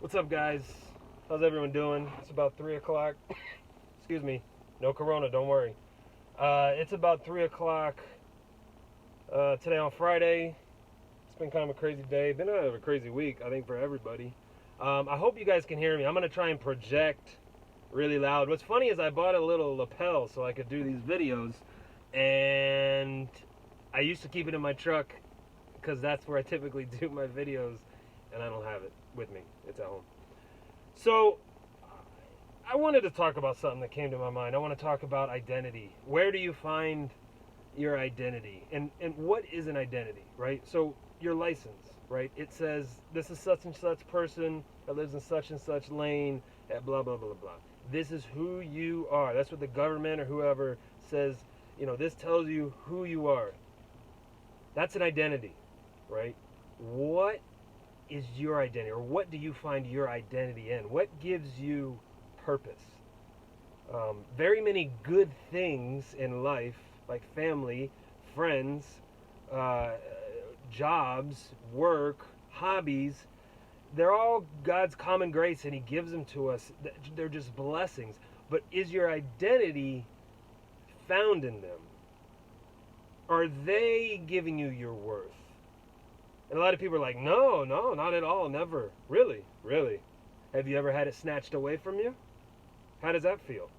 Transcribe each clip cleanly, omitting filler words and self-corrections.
What's up, guys? How's everyone doing? It's about 3 o'clock. Excuse me. No corona, don't worry. It's about 3 o'clock today on Friday. It's been kind of a crazy day. Been a crazy week, I think, for everybody. I hope you guys can hear me. I'm going to try and project really loud. What's funny is I bought a little lapel so I could do these videos. And I used to keep it in my truck because that's where I typically do my videos. And I don't have it with me. It's at home. So, I wanted to talk about something that came to my mind. I want to talk about identity. Where do you find your identity? And what is an identity, right? So, your license, right? It says, this is such and such person that lives in such and such lane at blah, blah, blah, blah. This is who you are. That's what the government or whoever says, this tells you who you are. That's an identity, right? What is your identity, or what do you find your identity in? What gives you purpose? Very many good things in life, like family, friends, jobs, work, hobbies, they're all God's common grace and He gives them to us. They're just blessings. But is your identity found in them? Are they giving you your worth? And a lot of people are like, no, not at all, never. Really? Have you ever had it snatched away from you? How does that feel?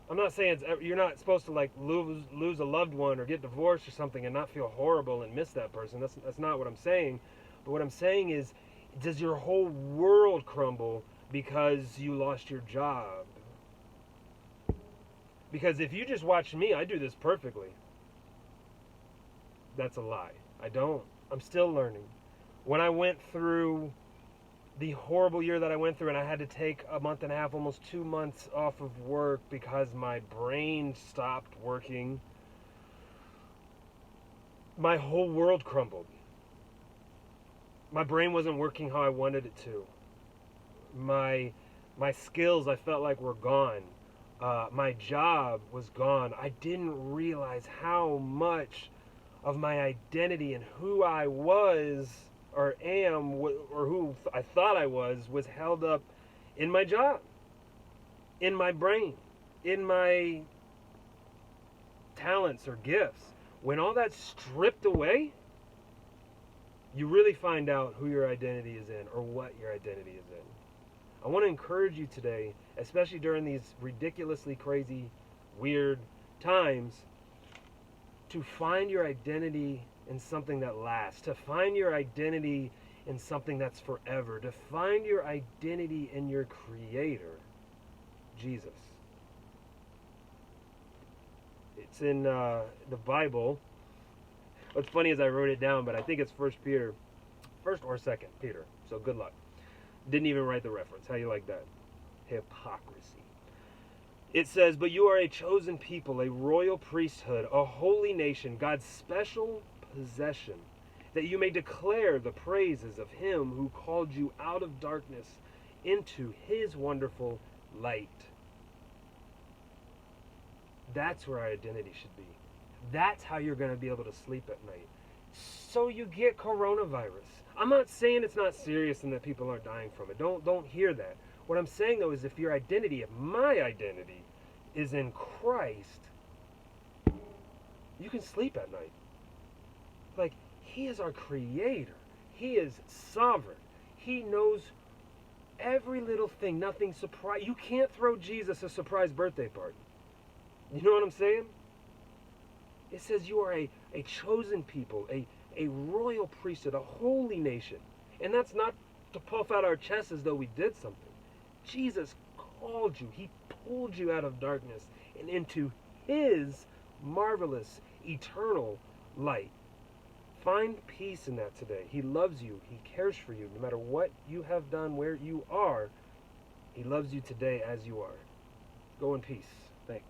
I'm not saying you're not supposed to lose a loved one or get divorced or something and not feel horrible and miss that person. That's not what I'm saying. But what I'm saying is, does your whole world crumble because you lost your job? Because if you just watch me, I do this perfectly. That's a lie. I don't. I'm still learning. When I went through the horrible year that I went through, and I had to take a month and a half, almost 2 months off of work because my brain stopped working, my whole world crumbled. My brain wasn't working how I wanted it to. My skills, I felt like, were gone. My job was gone. I didn't realize how much of my identity and who I was or am or who I thought I was held up in my job, in my brain, in my talents or gifts. When all that's stripped away, you really find out who your identity is in or what your identity is in. I want to encourage you today, especially during these ridiculously crazy, weird times, to find your identity in something that lasts, to find your identity in something that's forever, to find your identity in your Creator, Jesus. It's in the Bible. What's funny is I wrote it down, but I think it's 1 or 2 Peter. So good luck. Didn't even write the reference. How you like that? Hypocrisy. It says, but you are a chosen people, a royal priesthood, a holy nation, God's special possession, that you may declare the praises of Him who called you out of darkness into His wonderful light. That's where our identity should be. That's how you're going to be able to sleep at night. So you get coronavirus. I'm not saying it's not serious and that people aren't dying from it. Don't hear that. What I'm saying, though, is if your identity, if my identity is in Christ, you can sleep at night. Like, He is our Creator. He is sovereign. He knows every little thing. Nothing surprise. You can't throw Jesus a surprise birthday party. You know what I'm saying? It says you are a chosen people, a royal priesthood, a holy nation. And that's not to puff out our chests as though we did something. Jesus called you. He pulled you out of darkness and into His marvelous, eternal light. Find peace in that today. He loves you. He cares for you. No matter what you have done, where you are, He loves you today as you are. Go in peace. Thanks.